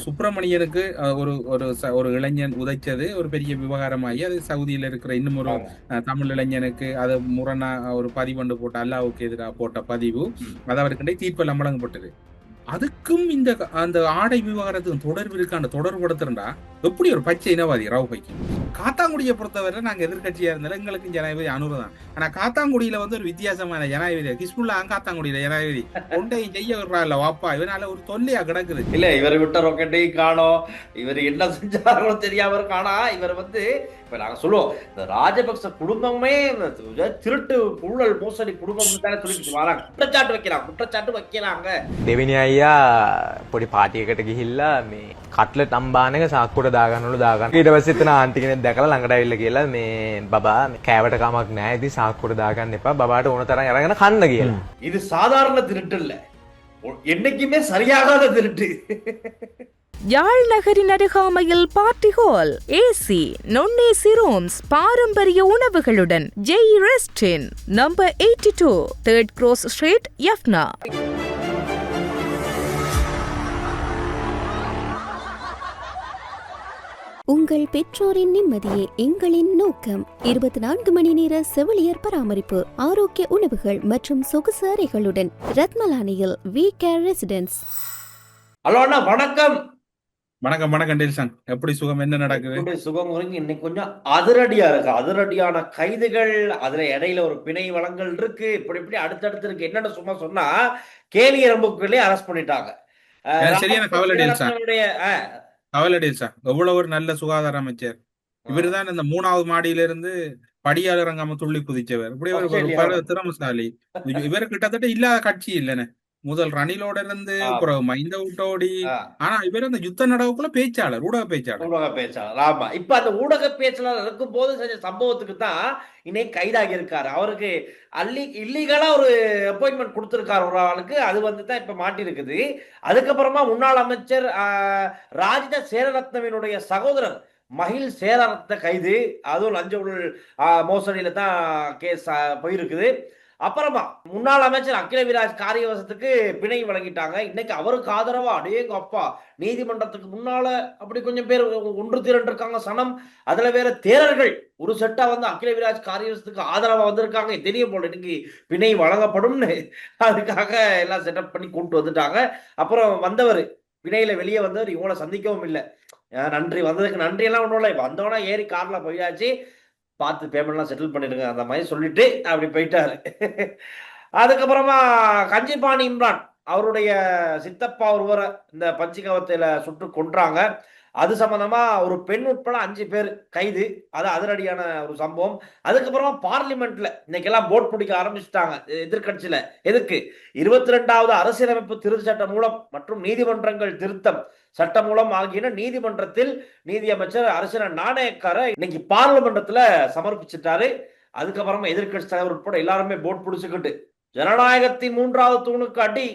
சுப்பிரமணியனுக்கு ஒரு இளைஞன் உதைச்சது ஒரு பெரிய விவகாரமாகி அது சவுதியில் இருக்கிற இன்னும் ஒரு தமிழ் இளைஞனுக்கு அதை முரணா ஒரு பதிவு போட்டு அல்லாவுக்கு எதிராக போட்ட பதிவு அது அவருக்கிட்டே தீர்ப்பெல்லாம் வழங்கப்பட்டது. அதுக்கும் அந்த ஆடை விவகாரத்துக்கும் தொடர்பு இருக்கான தொடர்புபடுத்துறா எப்படி ஒரு பச்சை இனவாதி ராவுபைக்கு. காத்தாங்குடியை பொறுத்தவரை நாங்க எதிர்கட்சியா இருந்தாலும் எங்களுக்கும் ஜனாதிபதி அனுர்தான். ஆனா காத்தாங்குடியில ஒரு வித்தியாசமான ஜனாதிபதி கிஸ்முல்லா காத்தாங்குடியில ஜனாதிபதி ஒன்றையும் செய்ய விடுறாள் வாப்பா, இவனால ஒரு தொல்லையா கிடக்குது. இல்ல இவர் விட்ட ரொக்கெட்டையும் காணோம், இவர் என்ன செஞ்சாரோ தெரியாம காணா. இவர் இப்ப நாங்க சொல்லுவோம் இந்த ராஜபக்ச குடும்பமே திருட்டு ஊழல் மோசடி குடும்பம் சொல்லிட்டு வராங்க, குற்றச்சாட்டு வைக்கிறாங்க. දෙවෙනි අයියා පොඩි පාටියකට ගිහිල්ලා මේ කට්ලට් අම්බාන එක සාක්කුවට දාගන්නලු දාගන්න. ඊට පස්සේ එතන ආන්ටි කෙනෙක් දැකලා ළඟට ඇවිල්ලා කියලා මේ බබා කෑවට කමක් නැහැ, ඉතින් සාක්කුවට දාගන්න එපා, බබාට ඕන තරම් අරගෙන කන්න කියලා. இது சாதாரண திருட்டு இல்ல, என்னைக்குமே சரியாகாத திருட்டு. யாழ் நகரின் அருகாமையில் party hall, AC, non-AC rooms, பாரம்பரிய உணவுகளுடன் Jai rest inn number 82 3rd Cross Street, Jaffna. உங்கள் பெற்றோரின் நிம்மதியே எங்களின் நோக்கம். 24 மணி நேர செவிலியர் பராமரிப்பு, ஆரோக்கிய உணவுகள் மற்றும் சொகுசு அறைகளுடன் ரத்மலானியில் வி கேர் ரெசிடென்ஸ். ஹலோ அண்ணா, வணக்கம். வணக்கம் வணக்கம் டெல்சன், எப்படி சுகம், என்ன நடக்குது? சுகம் இன்னைக்கு கொஞ்சம் அதிரடியா இருக்கு, அதிரடியான கைதுகள், அதுல இடையில ஒரு பிணை வழங்கல் இருக்கு, இப்படி அடுத்தடுத்து இருக்கு. என்னன்னு சும்மா சொன்னா கேலி எறும்புக்குள்ளே அரெஸ்ட் பண்ணிட்டாங்க. சரியான கவலை டெல்சன், கவலை டெல்சன். எவ்வளவு ஒரு நல்ல சுகாதார அமைச்சர் இவருதான். இந்த 3வது மாடியிலிருந்து படியால் இறங்காம துள்ளி குதிச்சவர், இப்படி ஒரு திறமசாலி. இவர் கிட்டத்தட்ட இல்லாத கட்சி இல்லைன்னு, முதல் ரணிலோட இருந்து மைந்த விட்டோடி. ஆனா இவர் அந்த யுத்த நடவுக்குள்ள பேச்சாளர், ஊடக பேச்சாளர். ஆமா, இப்ப அந்த ஊடக பேச்சாளர் இருக்கும் போது செஞ்ச சம்பவத்துக்கு தான் இன்னைக்கு கைதாகி இருக்காரு. அவருக்கு இல்லீகலா ஒரு அப்பாயின்மெண்ட் கொடுத்திருக்காரு ஒரு ஆளுக்கு, அது தான் இப்ப மாட்டி இருக்குது. அதுக்கப்புறமா முன்னாள் அமைச்சர் ராஜித சேரரத்னவினுடைய சகோதரர் மகிழ் சேரரத்ன கைது, அதுவும் லஞ்ச ஊழல் மோசடியில தான் கேஸ் போயிருக்குது. அப்புறமா முன்னாள் அமைச்சர் அகில விராஜ் காரியவசத்துக்கு பிணை வழங்கிட்டாங்க. இன்னைக்கு அவருக்கு ஆதரவா அடேங்க அப்பா நீதிமன்றத்துக்கு முன்னால அப்படி கொஞ்சம் பேர் ஒன்று திரண்டு இருக்காங்க சனம். அதுல வேற தேரர்கள் ஒரு செட்டா அகில விராஜ் காரியவசத்துக்கு ஆதரவா வந்திருக்காங்க. தெரியும் போல இன்னைக்கு பிணை வழங்கப்படும்னு, அதுக்காக எல்லாம் செட்டப் பண்ணி கூப்பிட்டு வந்துட்டாங்க. அப்புறம் வந்தவர் பிணையில வெளியே வந்தவர் இவங்கள சந்திக்கவும் இல்லை. நன்றி வந்ததுக்கு நன்றி எல்லாம் ஒன்றும் இல்லை, வந்தோன்னா ஏறி கார்ல போயாச்சு, பார்த்து பேமெண்ட்லாம் செட்டில் பண்ணிடுங்க அந்த மாதிரி சொல்லிட்டு அப்படி போயிட்டாரு. அதுக்கப்புறமா கஞ்சிபாணி இம்ரான் அவருடைய சித்தப்பா ஒருவரை இந்த பஞ்சிகவத்தையில சுட்டு கொன்றாங்க. அது சம்பந்தமா ஒரு பெண் உட்பட 5 பேர் கைது. அது அதிரடியான ஒரு சம்பவம். அதுக்கப்புறமா பார்லிமெண்ட்ல இன்னைக்கெல்லாம் போட் பிடிக்க ஆரம்பிச்சுட்டாங்க எதிர்கட்சியில. எதுக்கு? 22வது அரசியலமைப்பு திருத்த சட்டம் மூலம் மற்றும் நீதிமன்றங்கள் திருத்தம் சட்டம் மூலம் ஆகியன நீதிமன்றத்தில் நீதியமைச்சர் அரசியல் நாணயக்கார இன்னைக்கு பார்லிமெண்டத்துல சமர்ப்பிச்சுட்டாரு. அதுக்கப்புறமா எதிர்கட்சி தலைவர் உட்பட எல்லாருமே போட் பிடிச்சுக்கிட்டு ஜனநாயகத்தின் 3வது தூணுக்கு அடி,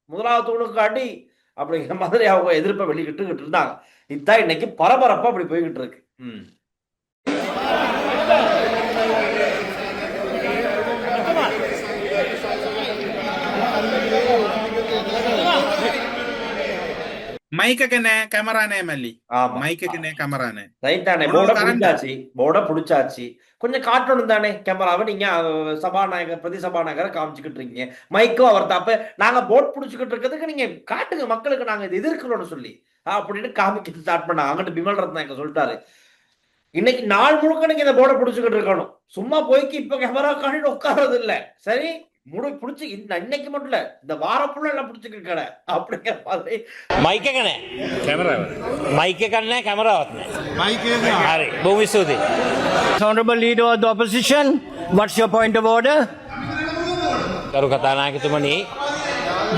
1வது தூணுக்கு அடி அப்படிங்கிற மாதிரி அவங்க எதிர்ப்பை வெளியிட்டு இருந்தாங்க. இதுதான் இன்னைக்கு பரபரப்பா அப்படி போய்கிட்டு இருக்கு. மைக்கே கேமரானே மல்லி, மைக்கே கேமரானே ரைட்டானே. போர்ட புடிச்சாச்சு, கொஞ்சம் காட்டணும் தானே கேமராவை. நீங்க சபாநாயகர் பிரதி சபாநாயகரை காமிச்சுக்கிட்டு இருக்கீங்க, மைக்கும் அவர் தாப்ப நாங்க போட் புடிச்சுக்கிட்டு இருக்கிறதுக்கு நீங்க காட்டுங்க மக்களுக்கு, நாங்க இது எதிர்க்கிறோம்னு சொல்லி அப்படின்னு காமிக்க ஸ்டார்ட் பண்ணாங்க. அங்கிட்டு பிமல் ரத்னாயக்க சொல்லிட்டாரு, இன்னைக்கு நாள் முழுக்க நீங்க இந்த போர்டை புடிச்சுக்கிட்டு இருக்கணும், சும்மா போய்க்கு இப்ப கேமரா காட்டிட்டு உட்கார்றது இல்ல. சரி புடிச்சு இன்னைக்கு மட்டும் இல்ல, இந்த வாரம் ஃபுல்லா எல்லாம் புடிச்சுக்கிட்டு அப்படிங்கிற மாதிரி. මයික කනේ කැමරාව මයික කන්නේ කැමරාවත් නෑ මයික හරි බොහොම ස්තුතියි. Honorable Leader of the Opposition, what's your point of order? කරු කතානායකතුමනි,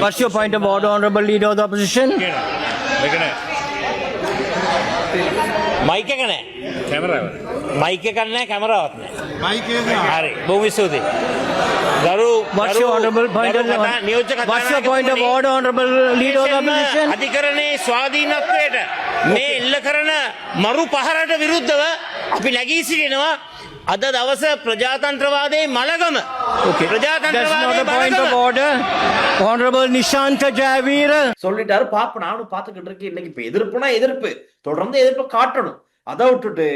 What's your point of order, Honorable Leader of the Opposition? මයික කනේ කැමරාව මයික කන්නේ කැමරාවත් නෑ මයික හරි බොහොම ස්තුතියි. What's your honorable point of order? What's your point of order, Honorable Leader of the Opposition? අධිකරණයේ ස්වාධීනත්වයට මේ එල්ල කරන මරු පහරට විරුද්ධව අපි නැගී සිටිනවා අද දවස ප්‍රජාතන්ත්‍රවාදයේ මළගම. Okay. That's not ප්‍රජාතන්ත්‍රවාදයේ a point of මළගම. order. Honorable Nishanta Javira. சொல்லிட்டாரு. பாப்ப நானும் பார்த்துக்கிட்டு இருக்கேன். இன்னைக்கு இப்ப எதிர்ப்புனா எதிர்ப்பு, தொடர்ந்து எதிர்ப்பு காட்டணும். அதை விட்டுட்டு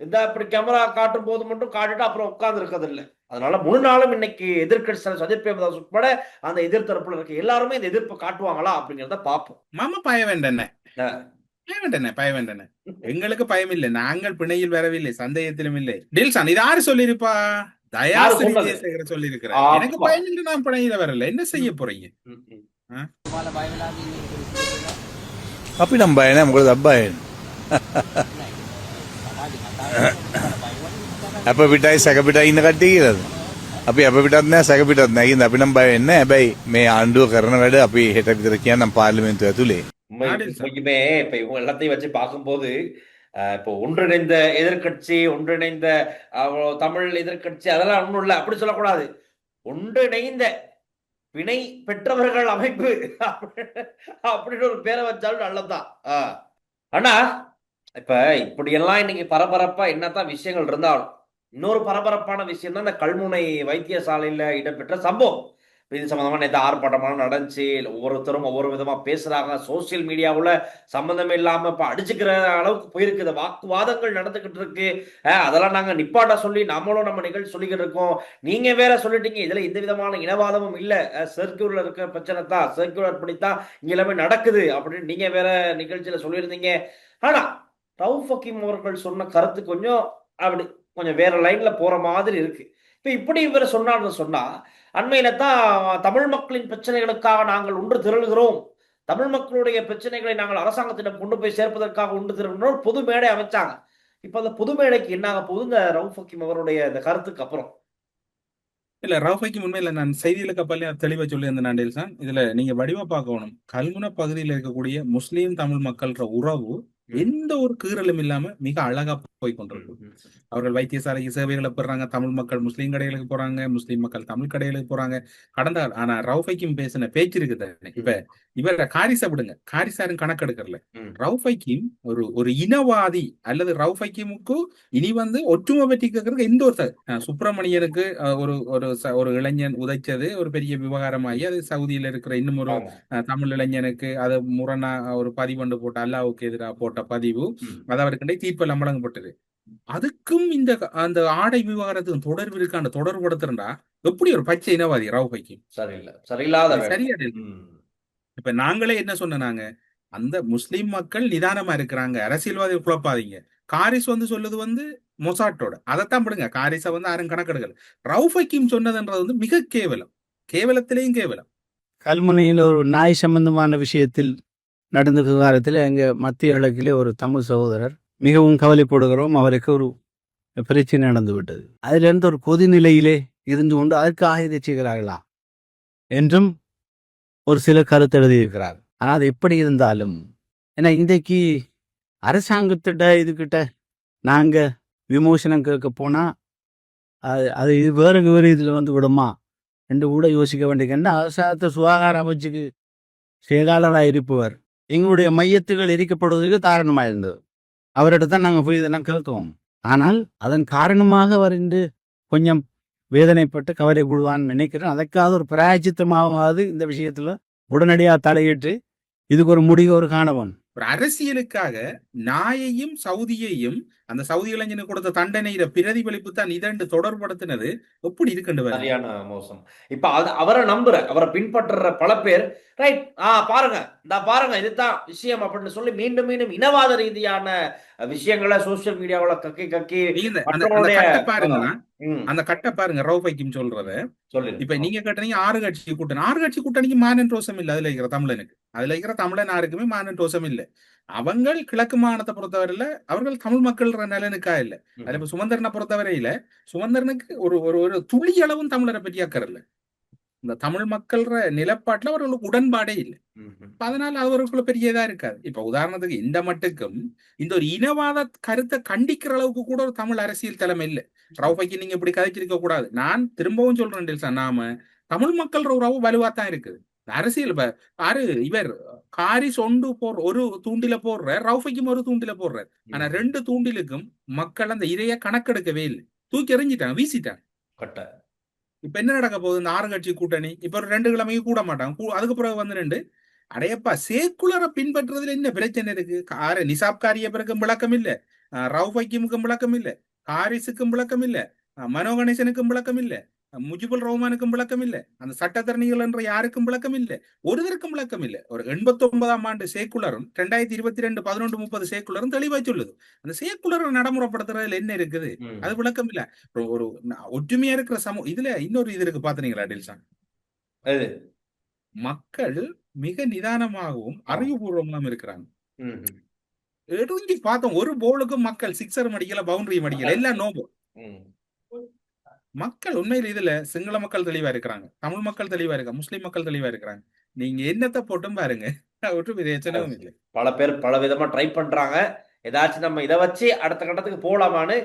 இந்த இப்படி கேமரா காட்டும் போது மட்டும் காட்டிட்டு அப்புறம் உட்கார்ந்து இருக்கிறது இல்லை. அதனால முழு நாளும் இன்னைக்கு எதிர்க்கட்சி சஜித் பிரேமதாஸ் உட்பட அந்த எதிர்த்தரப்புல இருக்க எல்லாருமே இந்த எதிர்ப்பு காட்டுவாங்களா அப்படிங்கறத பார்ப்போம். மாமா பய வேண்டன பய வேண்டன எங்களுக்கு பயம் இல்லை. நாங்கள் பிணையில் வரவில்லை, சந்தேகத்திலும் இல்லை. டில்சன் இது யாரு சொல்லிருப்பா? தயாசிரி ஜெயசேகர் சொல்லியிருக்கிறார். எனக்கு பயம் இல்லை, நான் பிணையில வரல. என்ன செய்ய போறீங்க? අපි නම් බය නැහැ මොකද අබ්බා එන්නේ අප පිටයි සැක පිටයි ඉන්න කට්ටිය කියලාද අපි අප පිටත් නැහැ සැක පිටත් නැහැ කියන අපි නම් බය වෙන්නේ නැහැ හැබැයි මේ ආණ්ඩුව කරන වැඩ අපි හෙට විතර කියන්නම් පාර්ලිමේන්තුව ඇතුලේ உண்மைக்குமே இப்ப இவங்க எல்லாத்தையும் வச்சு பார்க்கும்போது இப்போ ஒன்றிணைந்த எதிர்க்கட்சி, ஒன்றிணைந்த தமிழ் எதிர்க்கட்சி அதெல்லாம் ஒண்ணும் இல்லை, அப்படி சொல்லக்கூடாது. ஒன்றிணைந்த பிணை பெற்றவர்கள் அமைப்பு அப்படின்னு ஒரு பேரை வச்சாலும் நல்லதுதான். ஆனா இப்ப இப்படி எல்லாம் இன்னைக்கு பரபரப்பா என்னத்தான் விஷயங்கள் இருந்தாலும் இன்னொரு பரபரப்பான விஷயம் தான் இந்த கல்முனை வைத்தியசாலையில இடம்பெற்ற சம்பவம். இது சம்பந்தமா நேற்று ஆர்ப்பாட்டமான நடந்துச்சு. ஒவ்வொருத்தரும் ஒவ்வொரு விதமா பேசுறாங்க. சோசியல் மீடியாவுல சம்பந்தமே இல்லாம இப்ப அடிச்சுக்கிற அளவுக்கு போயிருக்கு. வாக்குவாதங்கள் நடந்துகிட்டு இருக்கு. அதெல்லாம் நாங்க நிப்பாட்டா சொல்லி நம்மளும் நம்ம நிகழ்ச்சி சொல்லிக்கிட்டு இருக்கோம். நீங்க வேற சொல்லிட்டீங்க இதுல எந்த விதமான இனவாதமும் இல்ல, சர்க்குலர் இருக்க பிரச்சனை தான், சர்க்குலர் படித்தான் இங்க எல்லாமே நடக்குது அப்படின்னு நீங்க வேற நிகழ்ச்சியில சொல்லியிருந்தீங்க. ஆனா ரவுஃப் ஹக்கீம் அவர்கள் சொன்ன கருத்து கொஞ்சம் வேற லைன்ல போற மாதிரி இருக்கு. இப்ப இப்படி இவர் சொன்னா அண்மையில தான் தமிழ் மக்களின் பிரச்சனைகளுக்காக நாங்கள் ஒன்று திரளுகிறோம், தமிழ் மக்களுடைய பிரச்சனைகளை நாங்கள் அரசாங்கத்திடம் கொண்டு போய் சேர்ப்பதற்காக ஒன்று திரளுகிறோம், பொது மேடை அமைச்சாங்க. இப்ப அந்த பொது மேடைக்கு என்ன ஆக போகுது இந்த ரவுஃப் ஹக்கீம் அவருடைய இந்த கருத்துக்கு அப்புறம்? இல்ல ரவுஃப் ஹக்கீம் உண்மையில நான் செய்தியில கப்பல்ல தெளிவா சொல்லி இருந்த நாண்டேல்சான். இதுல நீங்க வடிவா பார்க்கணும். கல்முனை பகுதியில் இருக்கக்கூடிய முஸ்லீம் தமிழ் மக்கள்ற உறவு எந்த ஒரு கீறலும் இல்லாம மிக அழகா போய் கொண்டிருக்கு. அவர்கள் வைத்தியசாலைக்கு சேவைகளை பெறாங்க, தமிழ் மக்கள் முஸ்லீம் கடைகளுக்கு போறாங்க, முஸ்லீம் மக்கள் தமிழ் கடைகளுக்கு போறாங்க. ஆனா ரவுஃப் ஹக்கீம் பேசின பேச்சு இருக்குது. இப்ப இவர காரிசா விடுங்க, காரிசாரும் கணக்கெடுக்கல. ரவுஃப் ஹக்கீம் ஒரு இனவாதி அல்லது ரவுஃப் ஹக்கீமுக்கு இனி ஒற்றுமை பற்றி கேட்கறதுக்கு எந்த ஒரு சுப்பிரமணியனுக்கு ஒரு இளைஞன் உதைச்சது ஒரு பெரிய விவகாரமாகி அது சவுதியில இருக்கிற இன்னும் ஒரு தமிழ் இளைஞனுக்கு அதை முரணா ஒரு பதிவண்டு போட்ட அல்லாவுக்கு எதிராக போட்ட பதிவு அது அவருக்கு தீர்ப்பெல்லாம் வழங்கப்பட்டது. அதுக்கும் அந்த ஆடை விவகாரத்துக்கும் தொடர்பு இருக்கான தொடர்புபடுத்துறா எப்படி ஒரு பச்சை இனவாதி ரவுஃப் ஹக்கீம்? சரியில்லாத சரியா? இப்ப நாங்களே என்ன சொன்னாங்க, அந்த முஸ்லிம் மக்கள் நிதானமா இருக்கிறாங்க, அரசியல்வாதி குழப்பாதீங்க. காரிஸ் சொல்லுது மொசாட்டோட அதைத்தான் விடுங்க. காரிஸை யாரும் கணக்கெடுக்கல. ரவுஃப் ஹக்கீம் சொன்னதுன்றது மிக கேவலத்திலேயும் கேவலம். கல்முனையில் ஒரு நாய் சம்பந்தமான விஷயத்தில் நடந்த விவகாரத்தில் எங்கள் மத்திய கிழக்கிலே ஒரு தமிழ் சகோதரர் மிகவும் கவலைப்படுகிறோம். அவருக்கு ஒரு பிரச்சனை நடந்து விட்டது. அதிலிருந்து ஒரு கொதிநிலையிலே இருந்து கொண்டு அதற்காக இதை செய்கிறார்களா என்றும் ஒரு சிலர் கருத்து எழுதியிருக்கிறார். ஆனால் அது எப்படி இருந்தாலும் ஏன்னா இன்றைக்கு அரசாங்கத்திட்ட இதுக்கிட்ட நாங்கள் விமோசனம் கேட்க போனால் அது இது வேறு இதில் விடுமா என்று கூட யோசிக்க வேண்டிய அரசாங்கத்தை சுகாதார அமைச்சுக்கு செயலாளராக இருப்பவர் எங்களுடைய மையத்துகள் எரிக்கப்படுவதற்கு காரணமாக இருந்தது. அவர்கிட்ட தான் நாங்கள் போய் இதெல்லாம் கேட்குவோம். ஆனால் அதன் காரணமாக அவர் இன்று கொஞ்சம் வேதனைப்பட்டு கவலை கொள்வான்னு நினைக்கிறேன். அதற்காக ஒரு பிராயச்சித்தமாகாது இந்த விஷயத்துல உடனடியாக தலையிட்டு இதுக்கு ஒரு முடிவு ஒரு காணவன். ஒரு அரசியலுக்காக நாயையும் சவுதியையும் அந்த சவுதி இளைஞனுக்கு கொடுத்த தண்டனையில பிரதிபலிப்பு தான் இதண்டு தொடர்படுத்தினது எப்படி இருக்குன்னு சரியான மோசம். இப்ப அவரை அவரை பின்பற்றுற பல பேர் ரைட் பாருங்க இதுதான் விஷயம் அப்படின்னு சொல்லி மீண்டும் மீண்டும் இனவாத ரீதியான விஷயங்களை சோசியல் மீடியாவுல கக்கி அந்த கட்ட பாருங்க. ரவுஃப் ஹக்கீம் சொல்றத இப்ப நீங்க கேட்டீங்க 6 கட்சி கூட்டணிக்கு மானன் ரோசம் இல்ல. அதுல இருக்கிற தமிழன் யாருக்குமே மானன் ரோசம் இல்ல. அவங்க கிழக்கு மாகாணத்தை பொறுத்தவரையில அவர்கள் தமிழ் மக்கள் நலனுக்கா இல்ல. அதுல இப்ப சுமந்திரனை பொறுத்தவரையில சுமந்திரனுக்கு ஒரு துளி அளவும் தமிழரை பற்றி அக்கறல. இந்த தமிழ் மக்கள் நிலப்பாட்டுல அவர்களுக்கு உடன்பாடே இல்லை. அதனால அவர்களுக்குள்ள பெரிய இதா இருக்காது. இப்ப உதாரணத்துக்கு இந்த மட்டுக்கும் இந்த ஒரு இனவாத கருத்தை கண்டிக்கிற அளவுக்கு கூட ஒரு தமிழ் அரசியல் தலைமை இல்லை. ரவுஃப் ஹக்கீம் நீங்க இப்படி கதைச்சிருக்க கூடாது. நான் திரும்பவும் சொல்றேன், நாம தமிழ் மக்கள் உறவு வலுவாத்தான் இருக்குது. அரசியல் பாரு இவர் காரிஸ் ஒன்று ஒரு தூண்டில போடுற ரவுஃபைக்கும் ஒரு தூண்டில போடுறார். ஆனா 2 தூண்டிலுக்கும் மக்கள் அந்த இதைய கணக்கெடுக்கவே இல்லை, தூக்கி எறிஞ்சிட்டாங்க, வீசிட்டாங்க. இப்ப என்ன நடக்க போகுது? இந்த 6 கட்சி கூட்டணி இப்ப ஒரு 2 கிழமைக்கு கூட மாட்டாங்க. அதுக்கு பிறகு வந்து 2 அடையப்பா சேக்குலரை பின்பற்றுறதுல என்ன பிரச்சனை இருக்கு? நிசாப்காரிய பிறகும் விளக்கம் இல்ல, ரவுஃபைக்கும் விளக்கம் இல்ல, காரிஸுக்கும் விளக்கம் இல்ல, மனோ கணேசனுக்கும் விளக்கம் இல்ல, முஜிபுல் ரஹ்மானுக்கும் விளக்கம் இல்ல, அந்த சட்டத்தரணிகள் என்ற யாருக்கும் விளக்கம் இல்ல, ஒருதற்கும் விளக்கம் இல்ல. ஒரு 89ஆம் ஆண்டு சேக்குலரும் 2022 11 30 சேக்குலரும் தெளிவா சொல்லுது. அந்த சேக்குலரை நடைமுறைப்படுத்துறதுல என்ன இருக்குது? அது விளக்கம் இல்ல. ஒரு ஒற்றுமையா இருக்கிற இதுல இன்னொரு இது இருக்கு பாத்தீங்களா டில்சான்? மக்கள் மிக நிதானமாகவும் அறிவுபூர்வமாகவும் இருக்கிறாங்க. எடுங்கி பார்த்தோம், ஒரு போலுக்கும் மக்கள் சிக்ஸர் அடிக்கல, பவுண்டரியும் அடிக்கல, எல்லாம் நோபோ. மக்கள் உண்மையில் இதுல சிங்கள மக்கள் தெளிவா இருக்கிறாங்க, தமிழ் மக்கள் தெளிவா இருக்காங்க, முஸ்லிம் மக்கள் தெளிவா இருக்கிறாங்க. நீங்க என்னத்தை போட்டும் பாருங்க, ஒன்றும் பிரச்சனையும் இல்லை. பல பேர் பல விதமா ட்ரை பண்றாங்க. ஏதாச்சும் நம்ம இதை வச்சு அடுத்த கட்டத்துக்கு போலாமான்னு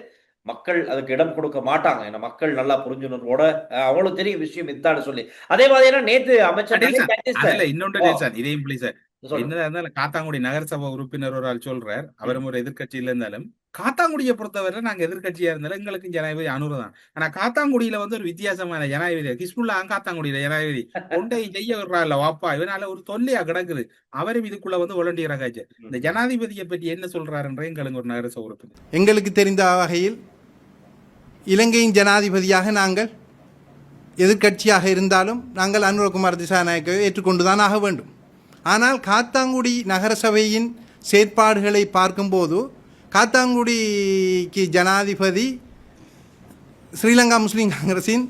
மக்கள் அதுக்கு இடம் கொடுக்க மாட்டாங்க. ஏன்னா மக்கள் நல்லா புரிஞ்சுணர்வோட அவங்களுக்கு தெரியும் விஷயம் இதுதான் சொல்லி. அதே மாதிரி நேத்து அமைச்சர் இன்னொன்று இதையும் பிளீஸ் என்னதான் இருந்தாலும் காத்தாங்குடி நகரசபை உறுப்பினர் ஒரு ஆள் சொல்றார், அவரும் ஒரு எதிர்கட்சியில இருந்தாலும் காத்தாங்குடியை பொறுத்தவரை நாங்க எதிர்கட்சியா இருந்தாலும் எங்களுக்கு ஜனாதிபதி அனுர்தான். ஆனா காத்தாங்குடியில வந்து ஒரு வித்தியாசமான ஜனாதிபதி கிஸ்முல்லா காத்தாங்குடியில ஜனாதிபதி கொண்டை செய்ய விடுறாள் வாப்பா, இவனால ஒரு தொல்லையா கிடக்குது. அவரும் இதுக்குள்ள வந்து வாலண்டியராக ஆச்சு. இந்த ஜனாதிபதியை பற்றி என்ன சொல்றாருன்ற எங்களுக்கு ஒரு நகரசபை உறுப்பினர் எங்களுக்கு தெரிந்த வகையில் இலங்கையின் ஜனாதிபதியாக நாங்கள் எதிர்கட்சியாக இருந்தாலும் நாங்கள் அனுரகுமார் திசாநாயக்கவை ஏற்றுக்கொண்டுதான் ஆக வேண்டும். ஆனால் காத்தாங்குடி நகரசபையின் செயற்பாடுகளை பார்க்கும்போது காத்தாங்குடிக்கு ஜனாதிபதி ஸ்ரீலங்கா முஸ்லீம் காங்கிரஸின்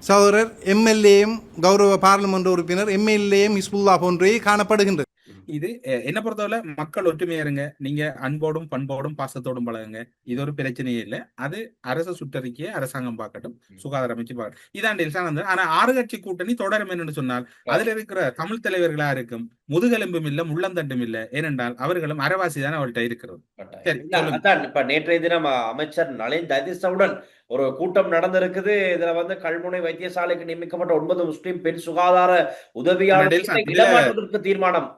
சகோதரர் எம்எல்ஏஎம் கௌரவ பாராளுமன்ற உறுப்பினர் எம்எல்ஏஎம் ஹிஸ்புல்லா போன்றே காணப்படுகின்றது. இது என்ன பொறுத்தவரை மக்கள் ஒற்றுமையா இருங்க, நீங்க அன்போடும் பண்போடும் பாசத்தோடும் பழகுங்க, இது ஒரு பிரச்சனையே இல்லை. அது அரசு சுற்றறிக்கையை அரசாங்கம் பார்க்கட்டும், சுகாதார அமைச்சு பார்க்கட்டும், இதான் டெல்சான். ஆனா 6 கட்சி கூட்டணி தொடரும் என்னன்னு சொன்னால் அதுல இருக்கிற தமிழ் தலைவர்களா இருக்கும் முதுகெலும்பும் இல்ல முள்ளந்தண்டும் இல்ல. ஏனென்றால் அவர்களும் அரவாசி தான் அவர்கிட்ட இருக்கிறது. இப்ப நேற்றைய தினம் அமைச்சர் நளின் ததிசவுடன் ஒரு கூட்டம் நடந்திருக்குது. இதுல வந்து கல்முனை வைத்தியசாலைக்கு நியமிக்கப்பட்ட 9 முஸ்லிம் பெண் சுகாதார உதவியாளர்களுக்கு தீர்மானம்.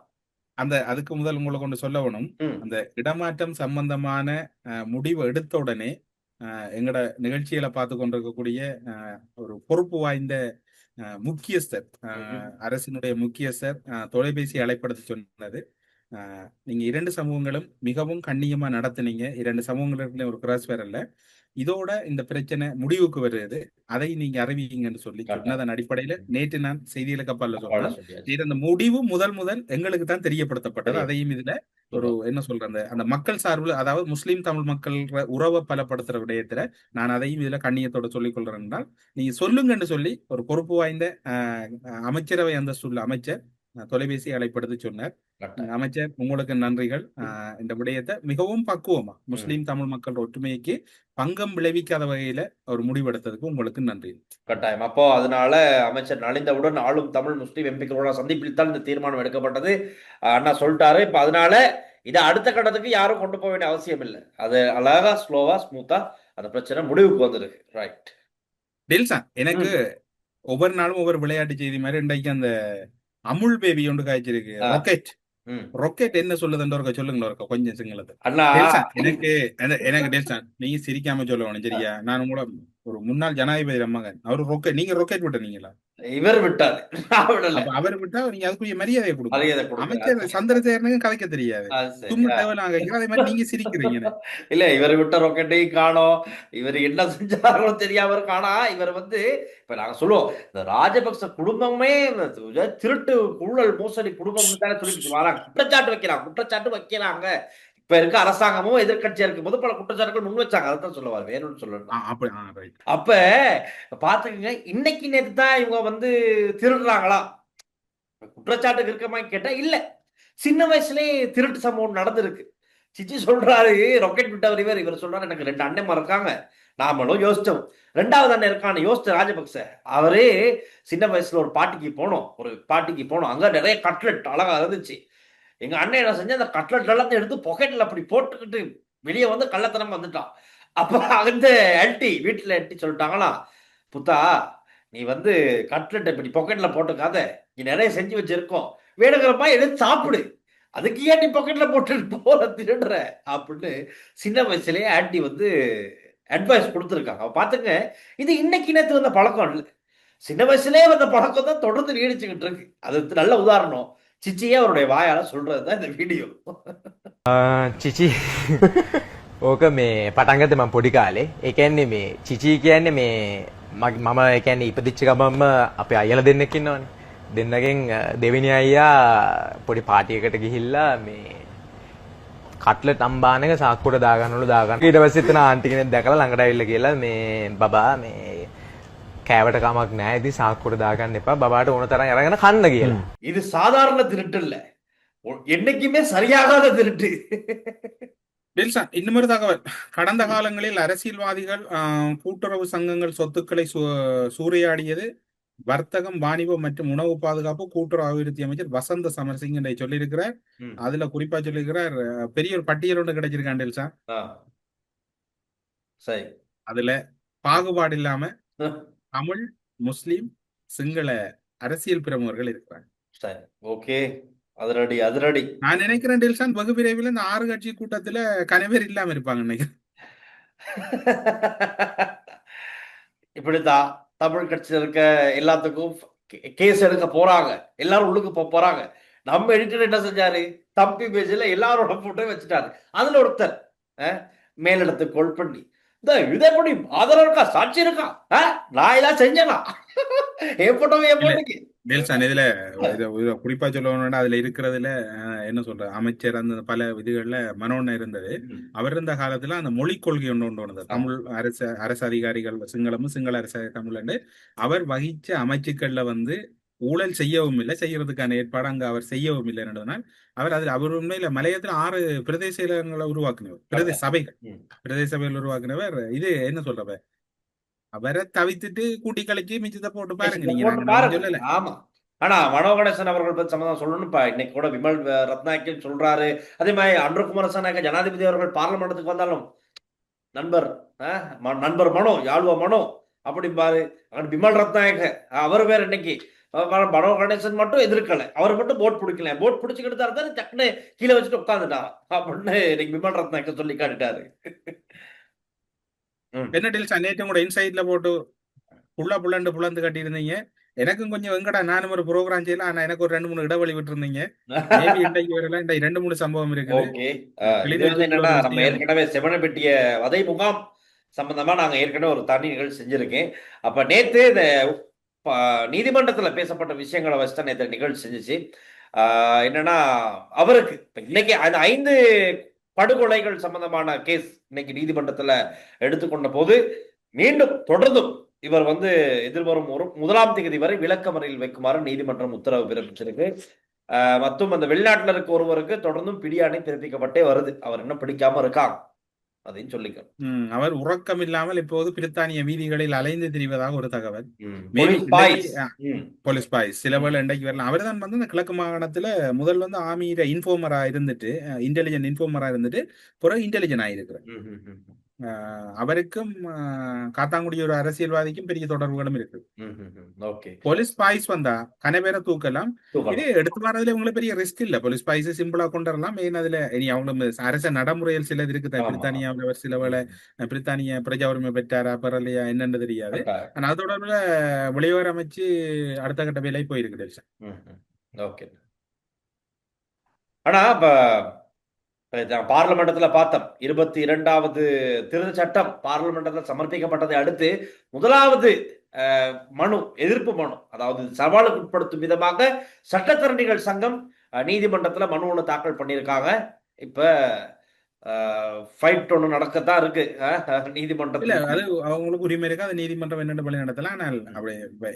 அதுக்கு முதல் உங்களை கொண்டு சொல்ல வேணும், அந்த இடமாற்றம் சம்பந்தமான முடிவு எடுத்த உடனே எங்கட நிகழ்ச்சிகளை பார்த்து கொண்டிருக்கக்கூடிய ஒரு பொறுப்பு வாய்ந்த முக்கியஸ்தர், அரசினுடைய முக்கியஸ்தர் தொலைபேசி அழைப்படுத்தி சொன்னது, நீங்க 2 சமூகங்களும் மிகவும் கண்ணியமா நடத்துனீங்க, 2 சமூகங்களுக்குள்ள ஒரு கிராஸ் வேற இல்ல, இதோட இந்த பிரச்சனை முடிவுக்கு வருது, அதை நீங்க அறிவிங்கன்னு சொல்லி சொன்னதன் அடிப்படையில நேற்று நான் செய்தியில கப்பல்ல சொன்னேன். இந்த முடிவு முதல் எங்களுக்கு தான் தெரியப்படுத்தப்பட்டது. அதையும் இதுல ஒரு என்ன சொல்ற அந்த மக்கள் சார்பில், அதாவது முஸ்லீம் தமிழ் மக்கள் உறவை பலப்படுத்துற விடயத்துல நான் அதையும் இதுல கண்ணியத்தோட சொல்லிக் கொள்றேன் என்றால் நீங்க சொல்லுங்கன்னு சொல்லி ஒரு பொறுப்பு வாய்ந்த அமைச்சரவை அந்தஸ்துள்ள அமைச்சர் தொலைபேசி அழைப்படுத்தி சொன்னார். அமைச்சர் உங்களுக்கு நன்றிகள். இந்த விடயத்தை மிகவும் பக்குவமா முஸ்லீம் தமிழ் மக்கள் ஒற்றுமைக்கு பங்கம் விளைவிக்காத வகையில ஒரு முடிவெடுத்ததுக்கு உங்களுக்கு நன்றி. கட்டாயம். அப்போ அதனால அமைச்சர் நலிந்தவுடன் ஆளும் தமிழ் முஸ்லீம் எம்பிக்களோட சந்திப்பில் தான் இந்த தீர்மானம் எடுக்கப்பட்டது அண்ணா சொல்லிட்டாரு. இப்ப அதனால இதை அடுத்த கட்டத்துக்கு யாரும் கொண்டு போக வேண்டிய அவசியம் இல்லை. அது அழகா ஸ்லோவா ஸ்மூத்தா அந்த பிரச்சனை முடிவுக்கு வந்திருக்கு. ரைட் டில்சான், எனக்கு ஒவ்வொரு நாளும் ஒவ்வொரு விளையாட்டு செய்தி மாதிரி இன்றைக்கு அந்த அமுல் பேபி ஒன்று காய்ச்சிருக்கு, ரொக்கெட் என்ன சொல்லுதுன்ற சொல்லுங்களா கொஞ்சம் சிங்களது. எனக்கு டெல்சான் நீங்க சிரிக்காம சொல்ல வேணும் சரியா? நான் உங்களோட ஒரு முன்னாள் ஜனாதிபதி மகன், அவரு ரொக்கெட், நீங்க ரொக்கெட் விட்டீங்களா? இவர் விட்டாரு, அவர் விட்டா நீங்க அதுக்குரிய மரியாதை கொடுங்க. அமைச்சர் சந்திரசேகரனுக்கு கதைக்க தெரியாது, அதே மாதிரி நீங்க சிரிக்கிறீங்க. இல்ல இவர் விட்ட ரொக்கெட்டையும் காணோம், இவர் என்ன செஞ்சாரோ தெரியாம காணா. இவர் வந்து இப்ப நாங்க சொல்லுவோம் இந்த ராஜபக்ச குடும்பமே திருட்டு ஊழல் மோசடி குடும்பம் சொல்லிட்டு வராங்க, குற்றச்சாட்டு வைக்கிறாங்க. இப்ப இருக்க அரசாங்கமும் எதிர்கட்சியா இருக்கும் போது பல குற்றச்சாட்டுகள் முன் வச்சாங்க. அதான் சொல்லுவார், வேணும்னு சொல்லணும். அப்ப பாத்துக்கங்க, இன்னைக்கு நேற்று தான் இவங்க வந்து திருடுறாங்களா குற்றச்சாட்டுக்கு இருக்கமா கேட்டா இல்ல, சின்ன வயசுலயே திருட்டு சம்பவம் நடந்திருக்கு. சிச்சி சொல்றாரு ரொக்கெட் விட்டவர் இவர் சொல்றாரு எனக்கு 2 அண்ணன் இருக்காங்க, நாமளும் யோசிச்சோம். 2வது அண்ணன் இருக்கான்னு யோசிச்ச ராஜபக்ச அவரே சின்ன வயசுல ஒரு பாட்டிக்கு போனோம், அங்க நிறைய கட்லெட் அழகா இருந்துச்சு. எங்க அண்ணன் என்ன செஞ்சு அந்த கட்லெட் எல்லாத்தையும் எடுத்து பாக்கெட்ல அப்படி போட்டுக்கிட்டு வெளியே வந்து கள்ளத்தனம் வந்துட்டான். அப்ப அந்த வீட்டுல சொல்லிட்டாங்களா, புத்தா நீ வந்து கட்லெட் இப்படி பாக்கெட்ல போட்டுக்காத, நீ நிறைய செஞ்சு வச்சிருக்கோம், வேணுங்கிறப்ப எடுத்து சாப்பிடு, அதுக்கு ஏன் நீ பாக்கெட்ல போட்டுட்டு போற திருடுற அப்படின்னு சின்ன வயசுலயே ஆன்டி வந்து அட்வைஸ் கொடுத்துருக்காங்க. பாத்துங்க, இது இன்னைக்கு நேத்து வந்த பழக்கம் இல்லை, சின்ன வயசுலயே வந்த பழக்கம் தான் தொடர்ந்து நீடிச்சுக்கிட்டு இருக்கு. அது நல்ல உதாரணம் சிச்சியே அவருடைய வாயால சொல்றதுதான் இந்த வீடியோ. චිචි ඕක මේ පටන්ගත මම පොඩි කාලේ. ඒ කියන්නේ මේ චිචි කියන්නේ මේ මම ඒ කියන්නේ ඉපදිච්ච ගමන්ම අපේ අයියලා දෙන්නෙක් ඉන්නවනේ. දෙන්නගෙන් දෙවෙනි අයියා පොඩි පාටි එකකට ගිහිල්ලා මේ කට්ලට් අම්බාන එක සාක්කුවට දාගන්නවලු දාගන්න. ඊට පස්සේ එතන ආන්ටි කෙනෙක් දැකලා ළඟට ඇවිල්ලා කියලා මේ බබා මේ කෑවට කමක් නැහැ. ඉතින් සාක්කුවට දාගන්න එපා. බබාට ඕන තරම් අරගෙන කන්න කියලා. இது சாதாரண திருட்டு இல்ல, என்னைக்குமே சரியாகாத திருட்டு. டெல்சன், இன்னுமொரு தகவல். கடந்த காலங்களில் அரசியல்வாதிகள் கூட்டுறவு சங்கங்கள் சொத்துக்களை சூறையாடியது வர்த்தகம், வாணிபம் மற்றும் உணவு பாதுகாப்பு கூட்டுறவு அபிவிருத்தி அமைச்சர் வசந்த சமரசிங்க என்று சொல்லியிருக்கிறார். அதுல குறிப்பா சொல்லியிருக்கிறார், பெரிய ஒரு பட்டியல் ஒன்று கிடைச்சிருக்கான் டெல்சா. சரி, அதுல பாகுபாடு இல்லாம தமிழ், முஸ்லிம், சிங்கள அரசியல் பிரமுகர்கள் இருக்கிறாங்க. சரி, ஓகே, அதிரடி அதிரடி. நான் நினைக்கிறேன் டெல்சான், வெகு விரைவில் இந்த 6 கட்சி கூட்டத்துல கனவேர் இல்லாம இருப்பாங்க நினைக்கிறேன். இப்படித்தான் தமிழ் கட்சியில் இருக்க எல்லாத்துக்கும் கேஸ் எடுக்க போறாங்க, எல்லாரும் உள்ளுக்கு போறாங்க. நம்ம எடிட்டர் என்ன செஞ்சாரு, தம்பி பேஜ்ல எல்லாரோட போட்டோ வச்சுட்டாரு. அதுல ஒருத்தர் மேலிடத்து கோல் பண்ணி, இதை எப்படி ஆதாரம் இருக்கா, சாட்சி இருக்கா, நான் ஏதாவது செஞ்சேனா, என் போட்டோவை என் போட்டுக்கு. டெல்சான், இதுல குறிப்பா சொல்லணும்னா அதுல இருக்கிறதுல என்ன சொல்ற, அமைச்சர் அந்த பல விதிகள்ல மனோண்ண இருந்தது. அவர் இருந்த காலத்துல அந்த மொழிக் கொள்கை ஒன்று வந்தது. தமிழ் அரசு அதிகாரிகள் சிங்களமும், சிங்கள அரசு தமிழ், அவர் வகிச்ச அமைச்சுக்கள்ல வந்து ஊழல் செய்யவும் இல்லை, செய்யறதுக்கான ஏற்பாடு அங்க அவர் செய்யவும் இல்லை என்றதுனால் அவர் உண்மையில மலையத்துல 6 பிரதேச செயலகங்களை உருவாக்குனவர், பிரதேச சபைகள் உருவாக்குனவர். இது என்ன சொல்றவ, அவரை தவித்துட்டு கூட்டி கழிச்சு மிச்சத்தை போட்டு பாருங்க நீங்க. ஆமா, ஆனா மனோ கணேசன் அவர்கள் பத்தி சம்பந்தம் சொல்லணும்ப்பா. இன்னைக்கு கூட விமல் ரத்நாயக்கன் சொல்றாரு, அதே மாதிரி அன்ருகுமாரசாநாயக்க ஜனாதிபதி அவர்கள் பார்லிமெண்டத்துக்கு வந்தாலும் நண்பர் மனோ, யாழ்வா மனோ அப்படிம்பாரு. விமல் ரத்நாயக்க அவர் வேற, இன்னைக்கு மனோ கணேசன் மட்டும் எதிர்க்கல, அவர் மட்டும் போட் பிடிக்கல, போட் பிடிச்சுக்கிட்டு தான் டக்குன்னு கீழே வச்சுட்டு உட்காந்துட்டான் அப்படின்னு இன்னைக்கு விமல் ரத்நாயக்க சொல்லி காட்டிட்டாரு. என்ன டெல்சா, நேற்று கூட இன்சைட்ல போட்டு புள்ளந்து கட்டி இருந்தீங்க. எனக்கும் கொஞ்சம் வெங்கடா, நானும் ஒரு ப்ரோக்ராம் செய்யலாம், ஆனா எனக்கு ஒரு 2-3 இடைவெளி விட்டு இருந்தீங்க. வரல, இந்த 2-3 சம்பவம் இருக்குது. நம்ம ஏற்கனவே செவனப்பெட்டிய வதை முகாம் சம்பந்தமா நாங்க ஏற்கனவே ஒரு தனி நிகழ்ச்சி செஞ்சிருக்கேன். அப்ப நேத்து இந்த நீதிமன்றத்துல பேசப்பட்ட விஷயங்களை வச்சுதான் நேற்று நிகழ்ச்சி செஞ்சிச்சு. என்னன்னா, அவருக்கு இன்னைக்கு அந்த 5 படுகொலைகள் சம்பந்தமான கேஸ் இன்னைக்கு நீதிமன்றத்துல எடுத்துக்கொண்ட போது மீண்டும் தொடர்ந்தும் இவர் வந்து எதிர்வரும் 1ஆம் தேதி வரை விளக்கமறையில் வைக்குமாறு நீதிமன்றம் உத்தரவு பிறப்பிச்சிருக்கு. மற்றும் அந்த வெளிநாட்டுல இருக்க ஒருவருக்கு தொடர்ந்தும் பிடியாணை பிறப்பிக்கப்பட்டே வருது. அவர் இன்னும் பிடிக்காம இருக்காங்க, அதையும் சொல்லிக்கணும். அவர் உறக்கம் இல்லாமல் இப்போது பிரித்தானிய வீதிகளில் அலைந்து திரிவதாக ஒரு தகவல். போலீஸ் பாய்ஸ் சிலவேளை இன்றைக்கு வரலாம். அவர் தான் வந்து இந்த கிழக்கு மாகாணத்துல முதல் வந்து ஆர்மியில இன்ஃபார்மரா இருந்துட்டு, இன்டெலிஜென்ட் இன்ஃபார்மரா இருந்துட்டு பிறகு இன்டெலிஜென்ட் ஆயிருக்கிறார். அவருக்கும் காத்தாங்குடி ஒரு அரசியல்வாதிக்கும் பெரிய தொடர்புகளும் இருக்கு. போலீஸ் பாய்ஸ் வந்தா கனவேற தூக்கலாம். இது எடுத்து வரதுல உங்களுக்கு பெரிய ரிஸ்க் இல்ல. போலீஸ் பாய்ஸ் சிம்பிளா கொண்டு வரலாம். மெயின் அதுல இனி அவங்க அரச நடைமுறையில் சிலது இருக்குது. பிரித்தானியாவில் சில வேளை பிரித்தானிய பிரஜா உரிமை பெற்றாரா பெறலையா என்னன்னு தெரியாது. ஆனா அது தொடர்புல வெளிவர அமைச்சு அடுத்த கட்ட வேலை போயிருக்கு. ஓகே, ஆனா பார்லிமெண்டத்துல பார்த்தோம், 22வது திருத்த சட்டம் பார்லிமெண்டத்தில் சமர்ப்பிக்கப்பட்டதை அடுத்து 1வது மனு, எதிர்ப்பு மனு, அதாவது சவாலுக்கு உட்படுத்தும் விதமாக சட்டத்தரணிகள் சங்கம் நீதிமன்றத்துல மனு ஒன்று தாக்கல் பண்ணியிருக்காங்க. இப்ப ஃபைட் ஒன்று நடக்கத்தான் இருக்கு நீதிமன்றத்துல. அது அவங்களுக்கு உரிமை இருக்கு, அது நீதிமன்றம் என்னென்ன பணி நடத்தலாம். ஆனால் அப்படி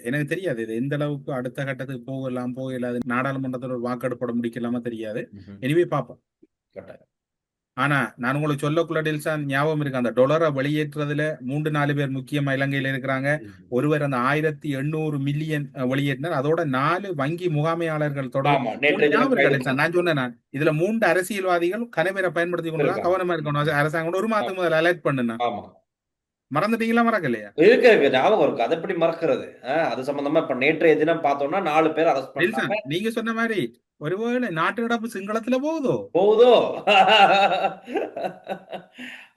எனக்கு தெரியாது இது எந்த அளவுக்கு அடுத்த கட்டத்துக்கு போகலாது. நாடாளுமன்றத்தில் ஒரு வாக்கெடுப்பட முடிக்கலாமா தெரியாது. எனவே பார்ப்போம். ஆனா நான் உங்களுக்கு சொல்லக்குள்ள டெல்சான் ஞாபகம் இருக்கு, அந்த டொலரை வெளியேற்றுறதுல 3-4 பேர் முக்கியமா இலங்கையில இருக்கிறாங்க. ஒருவர் அந்த 1800 மில்லியன் வெளியேற்றினார். அதோட 4 வங்கி முகாமையாளர்கள் தொடர்பு. நான் சொன்னேன், இதுல 3 அரசியல்வாதிகள் கனவேரை பயன்படுத்தி கொண்டு கவனமா இருக்கணும். அரசாங்கம் ஒரு மாதம் முதல் அலர்ட் பண்ணுனா மறந்துட்டீங்களா மறக்கலையா? இருக்கு ஞாபகம் இருக்கு. அது எப்படி மறக்கிறது? அது சம்பந்தமா இப்ப நேற்றைய தினம் பார்த்தோம்னா 4 பேர் அரெஸ்ட் நெல்சன், பண்ணாங்க. நீங்க சொன்ன மாதிரி ஒருவேளை நாட்டு நடப்பு சிங்களத்துல போகுதோ?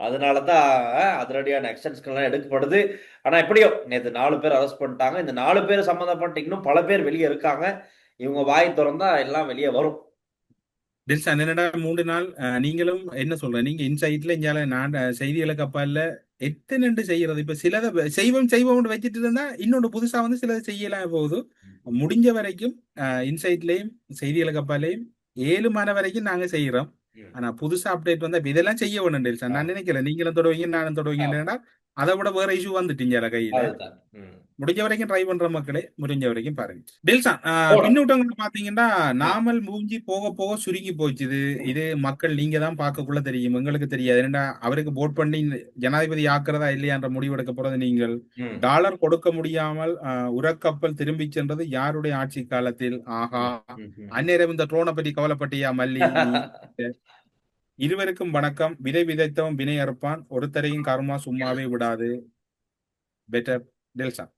அதனாலதான் அதிரடியான ஆக்ஷன்ஸ்கள்லாம் எடுக்கப்படுது. ஆனா எப்படியோ நேத்து 4 பேர் அரெஸ்ட் பண்ணிட்டாங்க. இந்த 4 பேர் சம்பந்தப்பட்ட இன்னும் பல பேர் வெளியே இருக்காங்க. இவங்க வாய் திறந்தா எல்லாம் வெளியே வரும். நெல்சன், என்னடா 3 நாள் நீங்களும் என்ன சொல்ற, நீங்க இன்சைட்ல இங்கால நான் செய்திகளை கப்பால எத்தனை செய்யறது. இப்ப சிலதை செய்வோம் வச்சுட்டு இருந்தா இன்னொன்று புதுசா வந்து சிலதை செய்யலாம் போகுது. முடிஞ்ச வரைக்கும் இன்சைட்லயும் செய்திகளை கப்பாலையும் 7 மணி வரைக்கும் நாங்க செய்யறோம். ஆனா புதுசா அப்டேட் வந்தா இதெல்லாம் செய்ய வேணும் டெல்சன். நான் நினைக்கிறேன் நீங்களும் தொடவீங்க நானும் தொடவீங்க. அதை விட வேற இஷ்யூ வந்துட்டீங்க கையில. முடிஞ்ச வரைக்கும் ட்ரை பண்ற மக்களே, முடிஞ்ச வரைக்கும் பாருங்க. டெல்சன், பின்னூட்டங்களை பாத்தீங்கன்னா நாமல் மூஞ்சி போக போக சுருங்கி போச்சுது. இது மக்கள் நீங்க தான் பார்க்கக்குள்ள தெரியும், எங்களுக்கு தெரியாது. ஏன்னா அவருக்கு போட் பண்ணி ஜனாதிபதி ஆக்குறதா இல்லையான்ற முடிவெடுக்க போறது நீங்கள். டாலர் கொடுக்க முடியாமல் உரக்கப்பல் திரும்பி சென்றது யாருடைய ஆட்சி காலத்தில்? ஆஹா, அந்நேரம் இந்த ட்ரோனை பற்றி கவலைப்பட்டியா மல்லி? இருவருக்கும் வணக்கம். விதை விதைத்தவன் வினை அறுப்பான், ஒருத்தரையும் கர்மா சும்மாவே விடாது. பெட்டர் டெல்சன்.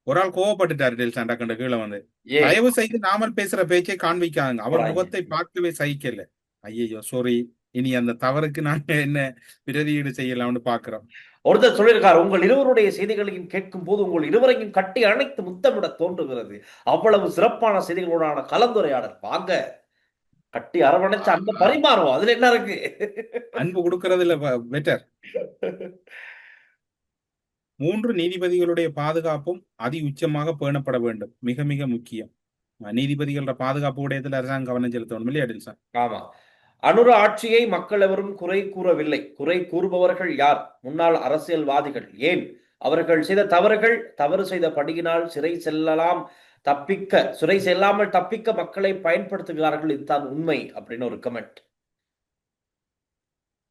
ஒரு ஆள் கோவப்பட்டுட்டாரு டெல்சன் டக்குண்ட கீழே வந்து. தயவு செய்து நாமல் பேசுற பேச்சை காண்பிக்காங்க. அவர் முகத்தை பார்க்கவே சகிக்கல. ஐயோ சாரி, இனி அந்த தவறுக்கு நாங்க என்ன பிரதியீடு செய்யலாம்னு பாக்குறோம். ஒருத்தர் சொல்லியிருக்காரு, உங்கள் இருவருடைய செய்திகளையும் கேட்கும் போது உங்கள் இருவரையும் கட்டி அணைத்து முத்தமிட தோன்றுகிறது. அவ்வளவு சிறப்பான செய்திகளோடான கலந்துரையாடல். வாங்க கட்டி அரவணைச்சு அன்பு பரிமாறுவோம். அதுல என்ன இருக்கு? அன்பு கொடுக்கறதுல பெட்டர். 3 நீதிபதிகளுடைய பாதுகாப்பும் அதி உச்சமாக பேணப்பட வேண்டும். மிக மிக முக்கியம். நீதிபதிகளோட பாதுகாப்பு உடையத்தில் அரசாங்கம் கவனம் செலுத்தணும் இல்லையா டெல்சன்? ஆமா. அனுர ஆட்சியை மக்கள் எவரும் குறை கூறவில்லை. குறை கூறுபவர்கள் யார்? முன்னாள் அரசியல்வாதிகள். ஏன் அவர்கள் செய்த தவறு செய்த படியினால் சிறை செல்லாமல் தப்பிக்க மக்களை பயன்படுத்துகிறார்கள். இதுதான் உண்மை அப்படின்னு ஒரு comment.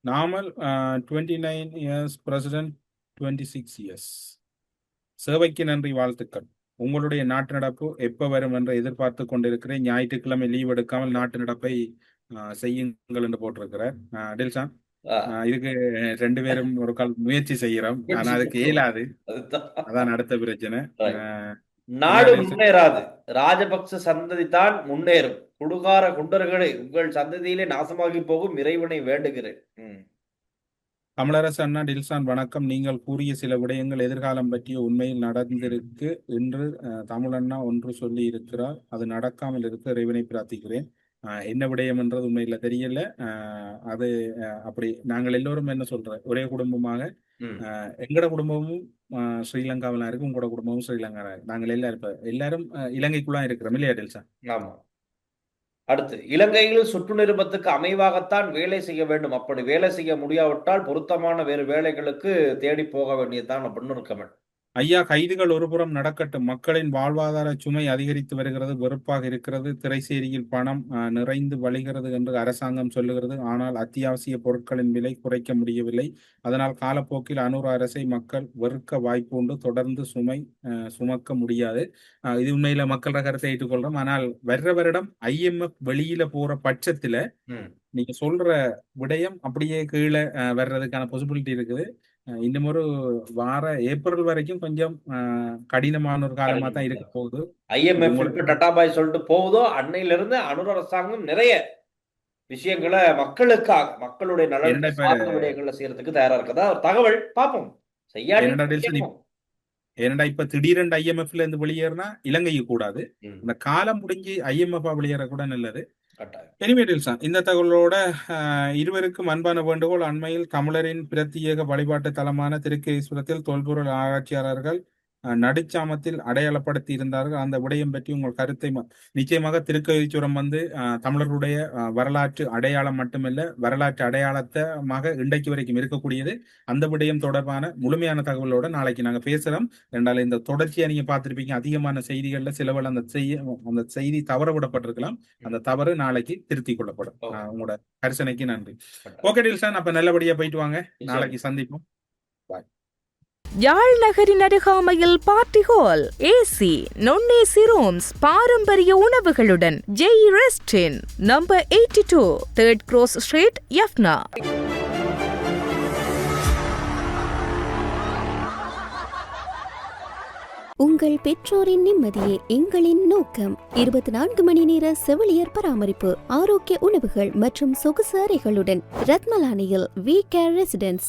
Namal 29 years president, 26 years. சேவைக்கு நன்றி, வாழ்த்துக்கள். உங்களுடைய நாட்டு நடப்பு எப்ப வரும் என்று எதிர்பார்த்து கொண்டிருக்கிறேன். ஞாயிற்றுக்கிழமை லீவ் எடுக்காமல் நாட்டு நடப்பை செய்யுங்கள் என்று போட்டிருக்கிறார் டெல்சன். இதுக்கு 2 பேரும் ஒரு கால் முயற்சி செய்யறோம். ஆனா அதுக்கு இயலாது. அதான் அடுத்த பிரச்சனை. நாடு முன்னேறாது. ராஜபக்ச சந்ததி தான் முன்னேறும். குடுகார குண்டர்களே, உங்கள் சந்ததியிலே நாசமாகி போகும் இறைவனை வேண்டுகிறேன். தமிழரசு அண்ணா டெல்சான் வணக்கம். நீங்கள் கூறிய சில விடயங்கள் எதிர்காலம் பற்றிய உண்மையில் நடந்திருக்கு என்று தமிழண்ணா ஒன்று சொல்லி இருக்கிறார். அது நடக்காமல் இருக்க இறைவனை பிரார்த்திக்கிறேன். என்ன விடயம் என்றது உண்மையில தெரியல. அது அப்படி நாங்கள் எல்லோரும் என்ன சொல்ற, ஒரே குடும்பமாக எங்கட குடும்பமும் ஸ்ரீலங்காவில இருக்கு, உங்களோட குடும்பமும் ஸ்ரீலங்கா இருக்கு. நாங்கள் எல்லாரும் இலங்கைக்குள்ளா இருக்கிறோம் இல்லையா டெல்சன்? ஆமா. அடுத்து, இலங்கையில் சுற்று நிருபத்துக்கு அமைவாகத்தான் வேலை செய்ய வேண்டும். அப்படி வேலை செய்ய முடியாவிட்டால் பொருத்தமான வேறு வேலைகளுக்கு தேடி போக வேண்டியதுதான் அப்படின்னு ஒரு கமெண்ட். ஐயா, கைதுகள் ஒருபுறம் நடக்கட்டும். மக்களின் வாழ்வாதார சுமை அதிகரித்து வருகிறது, வெறுப்பாக இருக்கிறது. திரைசேரியில் பணம் நிறைந்து வழிகிறது என்று அரசாங்கம் சொல்லுகிறது. ஆனால் அத்தியாவசிய பொருட்களின் விலை குறைக்க முடியவில்லை. அதனால் காலப்போக்கில் அனுர அரசை மக்கள் வெறுக்க வாய்ப்பு உண்டு. தொடர்ந்து சுமை சுமக்க முடியாது. இது உண்மையில மக்களோட கருத்தை ஏற்றுக்கொள்றோம். ஆனால் வர்ற வருடம் IMF வெளியில போற பட்சத்துல நீங்க சொல்ற விடயம் அப்படியே கீழே வர்றதுக்கான பாசிபிலிட்டி இருக்குது. இன்னும் ஒரு வார ஏப்ரல் வரைக்கும் கொஞ்சம் கடினமான ஒரு காலமா தான் இருக்க போகுது. IMF டட்டாபாய் சொல்லிட்டு போகுதோ அன்னையில இருந்து அனுர அரசாங்கம் நிறைய விஷயங்களை மக்களுக்காக, மக்களுடைய நலன் விடயங்களை செய்யறதுக்கு தயாரா இருக்கதா ஒரு தகவல். பார்ப்போம். ஏனடா இப்ப திடீரென்று IMFல இருந்து வெளியேறினா இலங்கைக்கு கூடாது. இந்த காலம் முடிஞ்சு IMF வெளியேற கூட நல்லது. இந்த தகவலோட இருவருக்கும் அன்பான வேண்டுகோள். அண்மையில் தமிழரின் பிரத்யேக வழிபாட்டு தலமான திருக்கேஸ்வரத்தில் தொல்பொருள் ஆராய்ச்சியாளர்கள் நடுச்சாமத்தில் அடையாளப்படுத்தி இருந்தார்கள். அந்த விடயம் பற்றி உங்கள் கருத்தை நிச்சயமாக திருக்கேஸ்வரம் வந்து தமிழர்களுடைய வரலாற்று அடையாளம் மட்டுமல்ல, வரலாற்று அடையாளத்தமாக இன்றைக்கு வரைக்கும் இருக்கக்கூடியது. அந்த விடயம் தொடர்பான முழுமையான தகவலோட நாளைக்கு நாங்க பேசுறோம். ரெண்டாலும் இந்த தொடர்ச்சியா நீங்க பார்த்திருப்பீங்க, அதிகமான செய்திகள்ல சிலவள் அந்த செய்தி தவற விடப்பட்டிருக்கலாம். அந்த தவறு நாளைக்கு திருத்திக் கொள்ளப்படும். உங்களோட கரிசனைக்கு நன்றி. ஓகே டில்சன், அப்ப நல்லபடியா போயிட்டு வாங்க. நாளைக்கு சந்திப்போம். பாய். யாழ் நகரின் அருகாமையில் party hall, AC, non-AC rooms, பாரம்பரிய உணவுகளுடன் Jai rest inn, number 82, 3rd Cross Street, Jaffna. உங்கள் பெற்றோரின் நிம்மதியே எங்களின் நோக்கம். 24 மணி நேர செவிலியர் பராமரிப்பு, ஆரோக்கிய உணவுகள் மற்றும் சொகுசு அறைகளுடன் ரத்மலானியில் வி கேர் ரெசிடென்ஸ்.